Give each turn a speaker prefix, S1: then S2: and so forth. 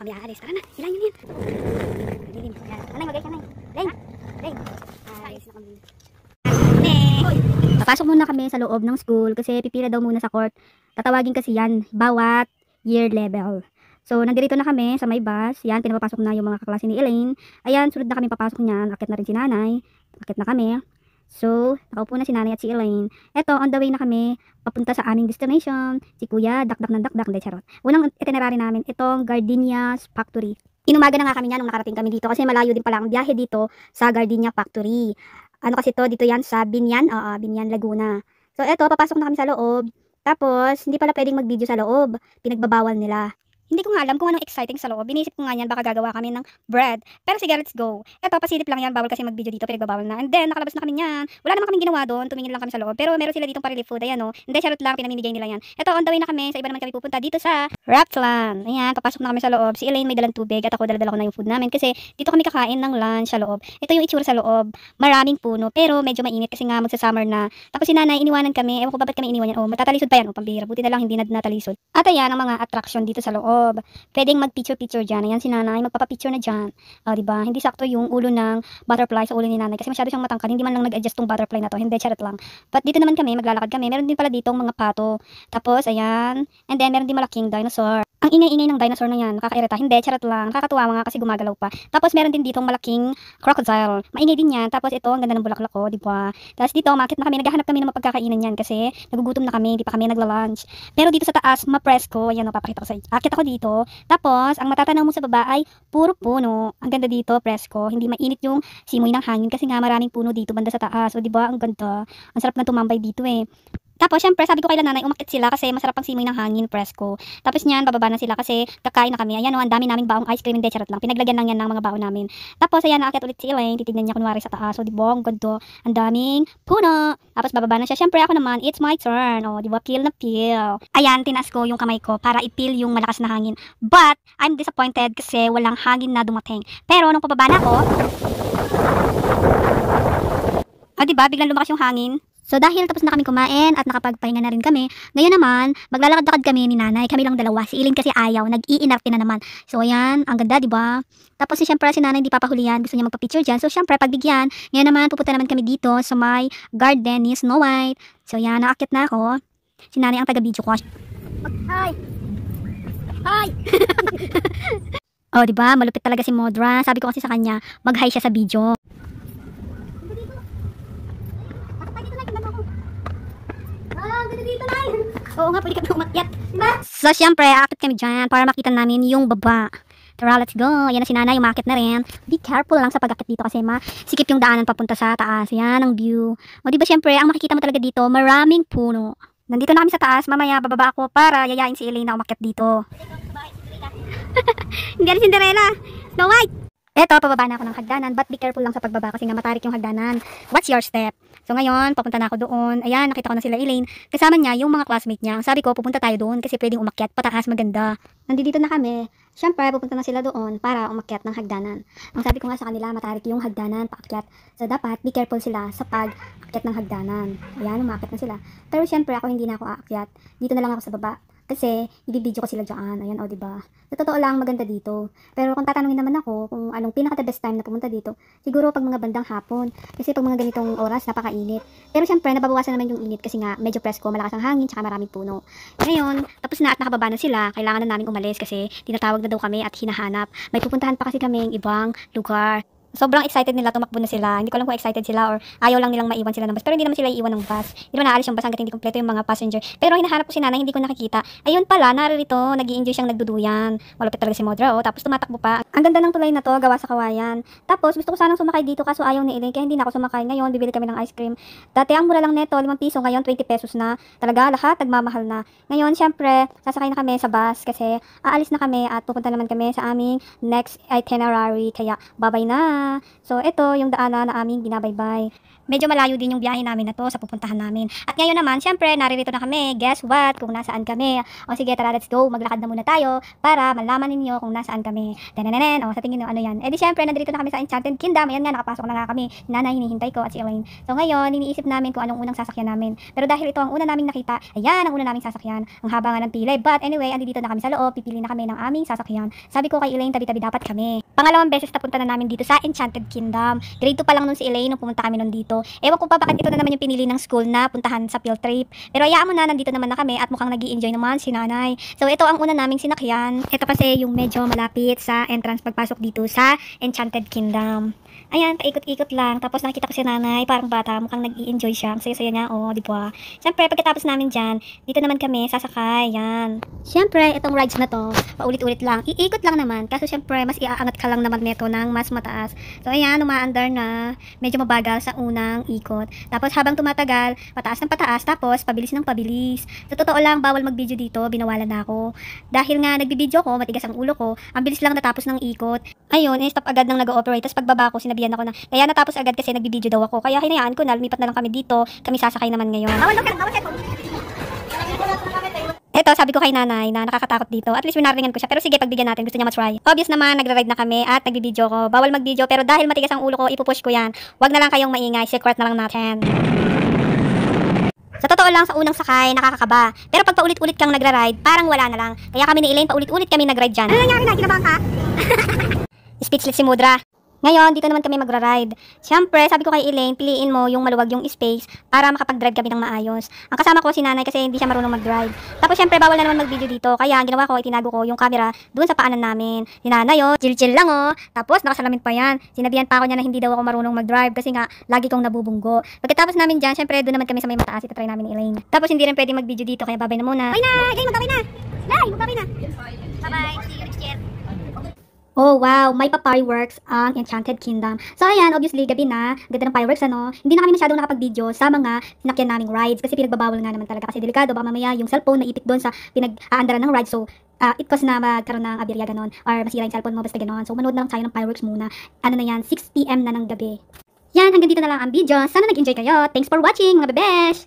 S1: kami aalis. Tara na, ilan yun yan. Lilim. Anay, mag-ay ka na. Leng. Aalis na kami. Papasok muna kami sa loob ng school kasi pipila daw muna sa court. Tatawagin kasi yan, bawat year level. So, nandito na kami sa may bus. Yan, pinapapasok na yung mga kaklase ni Elaine. Ayan, sunod na kami papasok niyan. Akit na rin si nanay. Akit na kami. So, nakaupo na si nanay at si Elaine. Eto, on the way na kami papunta sa aming destination. Si kuya, dakdak ng dakdak. Hindi, charot. Unang itinerary namin, itong Gardenia's Factory. Inumaga na nga kami niya nung nakarating kami dito kasi malayo din pala ang biyahe dito sa Gardenia Factory. Ano kasi to, dito yan sa Binyan, Binyan, Laguna. So, eto, papasok na kami sa loob. Tapos, hindi pala pwedeng mag-video sa loob. Pinagbabawal nila. Hindi ko nga alam kung anong exciting sa loob. Binisip ko nga yan, baka gagawa kami ng bread. Pero sige, let's go. Eto, pasilip lang yan, bawal kasi mag-video dito, pinagbabawal na. And then, nakalabas na kami niyan. Wala naman kaming ginawa doon, tumingin lang kami sa loob. Pero meron sila ditong pa-relief food, ayan o. Hindi, charot lang, pinamimigay nila yan. Eto, on the way na kami, sa iba naman kami pupunta dito sa Raptland. Ayan, papasok na kami sa loob. Si Elaine may dalang tubig at ako daladala ko na yung food namin kasi dito kami kakain ng lunch sa loob. Ito yung itsura sa loob. Maraming puno, pero medyo mainit kasi nga magsa-summer na. Tapos si nanay, iniwanan kami. Ewan ko ba ba't kami iniwan yan. Oh, matatalisod pa yan. Oh, pambihira. Buti na lang hindi na natalisod. At ayan ang mga attraction dito sa loob. Pwedeng mag-picture-picture dyan. Ayan si nanay, magpapapicture na dyan. Diba? Hindi sakto yung ulo ng butterfly sa ulo ni nanay kasi masyado siyang matangkad. Hindi man lang nag-adjust tong butterfly na to. Hindi, charot lang. But dito naman kami, maglalakad kami. Meron din pala ditong mga pato. Tapos, ayan. And then, meron din malaking dinosaur. Ang ingay-ingay ng dinosaur na yan, nakakairita. Hindi, charot lang. Nakakatuwa mga kasi gumagalaw pa. Tapos, meron din ditong malaking crocodile. Maingay din yan. Tapos, ito, ang ganda ng bulaklak ko, diba? Tapos, dito, umakit na kami. Naghahanap kami ng mapagkakainan yan kasi nagugutom na kami. Hindi pa kami nagla-lunch. Pero dito sa taas, ma-presko. Ayan, papakita ko sa inyo. Akit ako dito. Tapos, ang matatanaw mo sa baba ay puro puno. Ang ganda dito, presko. Hindi mainit yung simoy ng hangin kasi nga maraming puno dito banda sa taas. O, diba? Ang ganda. Ang sarap na tumambay dito eh. Tapos, syempre, sabi ko kay nanay, umakit sila kasi masarap ang simoy ng hangin, presko. Tapos niyan, bababa na sila kasi kakain na kami. Ayan, ang dami naming baong ice cream, hindi, charot lang. Pinaglagyan lang yan ng mga baon namin. Tapos, ayan, naakyat ulit si Elaine. Titignan niya kunwari sa taas. O, diba? Ang ganda. Ang daming puno. Tapos, bababa na siya. Syempre, ako naman, it's my turn. O, diba? Peel na peel. Ayan, tinaas ko yung kamay ko para ipil yung malakas na hangin. But, I'm disappointed kasi walang hangin na dumating. Pero, nung pababa na ako, diba? Biglang lumakas yung hangin. So dahil tapos na kami kumain at nakapagpahinga na rin kami, ngayon naman, maglalakad-lakad kami ni nanay, kami lang dalawa. Si Elaine kasi ayaw, nag-iinarte na naman. So ayan, ang ganda, diba? Tapos siyempre si nanay hindi papahulihan, gusto niya magpa-picture dyan. So siyempre pagbigyan, ngayon naman pupunta naman kami dito sa my garden ni Snow White. So ayan, naakit na ako. Si nanay ang taga-video ko. Hi! Hi! Oh, diba? Malupit talaga si Modra. Sabi ko kasi sa kanya, mag-hi siya sa video. Oo nga, pwede kami umakyat. Diba? So, syempre, akit kami dyan para makita namin yung baba. Tara, let's go. Ayan na si nanay, umakit na rin. Be careful lang sa pag-akit dito kasi masikip yung daanan papunta sa taas. Yan ang view. O, diba, syempre, ang makikita mo talaga dito, maraming puno. Nandito na kami sa taas. Mamaya, bababa ako para yayain si Elaine na umakyat dito. Hindi na Cinderella. Snow White. Eto, pababa na ako ng hagdanan, but be careful lang sa pagbaba kasi nga matarik yung hagdanan. What's your step? So ngayon, papunta na ako doon. Ayan, nakita ko na sila Elaine. Kasama niya yung mga classmate niya. Sabi ko, pupunta tayo doon kasi pwedeng umakyat, pataas, maganda. Nandito na kami. Siyempre, pupunta na sila doon para umakyat ng hagdanan. Ang sabi ko nga sa kanila, matarik yung hagdanan, paakyat. So dapat, be careful sila sa pag-akyat ng hagdanan. Ayan, umakyat na sila. Pero siyempre, ako hindi na ako aakyat. Dito na lang ako sa baba. Kasi, ibibidyo ko sila dyan. Ayan, o, diba? Sa totoo lang, maganda dito. Pero kung tatanungin naman ako kung anong pinaka-the best time na pumunta dito, siguro pag mga bandang hapon. Kasi pag mga ganitong oras, napakainit. Pero syempre, nababawasan naman yung init kasi nga, medyo presko, malakas ang hangin, tsaka maraming puno. Ngayon, tapos na at nakababa na sila, kailangan na namin umalis kasi tinatawag na daw kami at hinahanap. May pupuntahan pa kasi kaming ibang lugar. Sobrang excited nila, tumakbo na sila. Hindi ko alam kung excited sila or ayaw lang nilang maiwan sila ng bus. Pero hindi naman sila iiwan ng bus. Hindi naman naalis yung bus hanggat hindi kompleto yung mga passenger. Pero hinahanap ko si nanay, hindi ko nakikita. Ayun pala, naririto, nag-i-enjoy siyang nagduduyan. Malupit talaga si Modra, oh. Tapos tumatakbo pa. Ang ganda ng tulay na to, gawa sa kawayan. Tapos gusto ko sanang sumakay dito kaso ayaw ni Elaine, kaya hindi na ako sumakay. Ngayon, bibili kami ng ice cream. Dati ang mura lang neto, 5 piso. Ngayon, 20 pesos na. Talaga, lahat nagmamahal na. Ngayon, syempre, sasakay na kami sa bus kasi aalis na kami at pupunta naman kami sa aming next itinerary. Kaya, bye-bye na. na. So, ito yung daanan na aming binabaybay. Medyo malayo din yung biyahe namin na to sa pupuntahan namin. At ngayon naman, syempre, naririto na kami. Guess what? Kung nasaan kami. O sige, tara, let's go. Maglakad na muna tayo para malaman ninyo kung nasaan kami. Tenenenen. O, sa tingin nyo, ano yan? Eh di syempre, nandito na kami sa Enchanted Kingdom. Ayan nga, nakapasok na nga kami. Nanay, hinihintay ko at si Elaine. So ngayon, iniisip namin kung anong unang sasakyan namin. Pero dahil ito ang una naming nakita, ayan, ang una naming sasakyan. Ang haba nga ng pila. But anyway, andito na kami sa loob. Pipili na kami ng aming sasakyan. Sabi ko kay Elaine, tabi-tabi dapat kami. Pangalawang beses na punta na namin dito sa Enchanted Kingdom. Grade 2 pa lang nun si Elaine nung pumunta kami nun dito. Ewan ko pa bakit ito na naman yung pinili ng school na puntahan sa field trip. Pero hayaan mo na, nandito naman na kami at mukhang nag-i-enjoy naman si nanay. So ito ang una naming sinakyan. Ito kasi yung medyo malapit sa entrance pagpasok dito sa Enchanted Kingdom. Ayan, paikot-ikot lang. Tapos nakita ko si nanay, parang bata, mukhang nag-i-enjoy siya. Ang saya-saya niya, oh, di ba? Siyempre, pagkatapos namin dyan, dito naman kami sasakay. Yan. Siyempre, itong rides na to, paulit-ulit lang. Iikot lang naman. Kaso siyempre, mas iaangat ka lang naman neto ng mas mataas. So ayan, umaandar na. Medyo mabagal sa unang ikot. Tapos habang tumatagal, pataas ng pataas, tapos pabilis ng pabilis. Sa totoo lang, bawal mag-video dito, binawalan na ako. Dahil nga nagbibideo ko, matigas ang ulo ko, ang bilis lang natapos ng ikot. Ayun, stop agad ng nag-ooperate. Tapos pagbaba ko, sinabihan ako na, kaya natapos agad kasi nagbibideo daw ako. Kaya hinayaan ko na, lumipat na lang kami dito, kami sasakay naman ngayon. Ito, sabi ko kay nanay na nakakatakot dito. At least winaringan ko siya. Pero sige, pagbigyan natin. Gusto niya matry. Obvious naman, nagra-ride na kami at nagbibideo ko. Bawal mag-video, pero dahil matigas ang ulo ko, ipupush ko yan. Wag na lang kayong maingay. Secret na lang natin. Sa totoo lang, sa unang sakay, nakakakaba. Pero pag paulit-ulit kang nagra-ride, parang wala na lang. Kaya kami ni Elaine, paulit-ulit kami nag-ride dyan. Ano nangyari na? Kinabahan ka? Speechless si Mudra. Ngayon, dito naman kami magra-ride. Siyempre, sabi ko kay Elaine, piliin mo yung maluwag yung space para makapag-drive kami ng maayos. Ang kasama ko si nanay kasi hindi siya marunong mag-drive. Tapos siyempre, bawal na naman mag-video dito. Kaya ang ginawa ko, itinago ko yung camera dun sa paanan namin. Si nanay, oh, chill-chill lang, oh. Tapos, nakasalamin pa yan. Sinabihan pa ako niya na hindi daw ako marunong mag-drive kasi nga, lagi kong nabubunggo. Pagkatapos namin dyan, siyempre, doon naman kami sa may mataas. Itatry namin ni Elaine. Tapos, hindi rin pwede mag-video dito, kaya babay na muna. Bye na! Elaine, magbabay na! Nay, magbabay na! Bye-bye! See you next year! Oh wow, may pa fireworks ang Enchanted Kingdom. So ayan, obviously gabi na, ganda ng fireworks ano. Hindi na kami masyadong nakapag-video sa mga sinakyan naming rides kasi pinagbabawal nga naman talaga kasi delikado baka mamaya yung cellphone na ipit doon sa pinag-aandaran ng ride. So it cause na magkaroon ng aberya ganon or masira yung cellphone mo basta ganon. So manood na lang tayo ng fireworks muna. Ano na yan, 6 PM na ng gabi. Yan, hanggang dito na lang ang video. Sana nag-enjoy kayo. Thanks for watching mga bebesh!